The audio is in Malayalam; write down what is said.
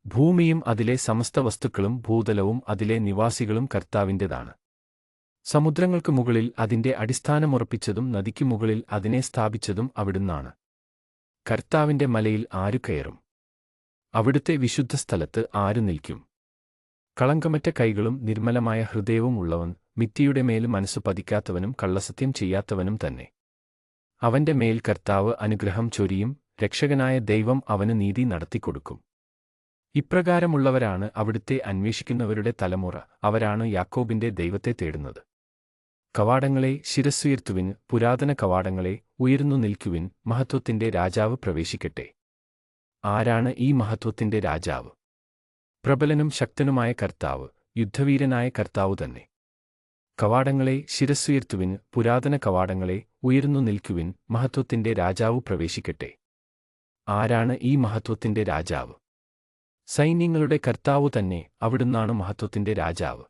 ഭൂമിയും അതിലെ സമസ്ത വസ്തുക്കളും ഭൂതലവും അതിലെ നിവാസികളും കർത്താവിൻ്റെതാണ്. സമുദ്രങ്ങൾക്ക് മുകളിൽ അതിന്റെ അടിസ്ഥാനമുറപ്പിച്ചതും നദിക്കു മുകളിൽ അതിനെ സ്ഥാപിച്ചതും അവിടുന്നാണ്. കർത്താവിന്റെ മലയിൽ ആരു കയറും? അവിടുത്തെ വിശുദ്ധസ്ഥലത്ത് ആരു നിൽക്കും? കളങ്കമറ്റ കൈകളും നിർമ്മലമായ ഹൃദയവും ഉള്ളവൻ, മിഥ്യയുടെ മേൽ മനസ്സു പതിക്കാത്തവനും കള്ളസത്യം ചെയ്യാത്തവനും തന്നെ. അവന്റെ മേൽ കർത്താവ് അനുഗ്രഹം ചൊരിയും, രക്ഷകനായ ദൈവം അവന് നീതി നടത്തിക്കൊടുക്കും. ഇപ്രകാരമുള്ളവരാണ് അവിടുത്തെ അന്വേഷിക്കുന്നവരുടെ തലമുറ, അവരാണ് യാക്കോബിന്റെ ദൈവത്തെ തേടുന്നത്. കവാടങ്ങളെ ശിരസ്സുയർത്തുവിൻ, പുരാതന കവാടങ്ങളെ ഉയർന്നു നിൽക്കുവിൻ, മഹത്വത്തിന്റെ രാജാവ് പ്രവേശിക്കട്ടെ. ആരാണ് ഈ മഹത്വത്തിന്റെ രാജാവ്? പ്രബലനും ശക്തനുമായ കർത്താവ്, യുദ്ധവീരനായ കർത്താവു തന്നെ. കവാടങ്ങളെ ശിരസ്സുയർത്തുവിൻ, പുരാതന കവാടങ്ങളെ ഉയർന്നു നിൽക്കുവിൻ, മഹത്വത്തിന്റെ രാജാവു പ്രവേശിക്കട്ടെ. ആരാണ് ഈ മഹത്വത്തിന്റെ രാജാവ്? സൈന്യങ്ങളുടെ കർത്താവു തന്നെ, അവിടുന്നാണ് മഹത്വത്തിന്റെ രാജാവ്.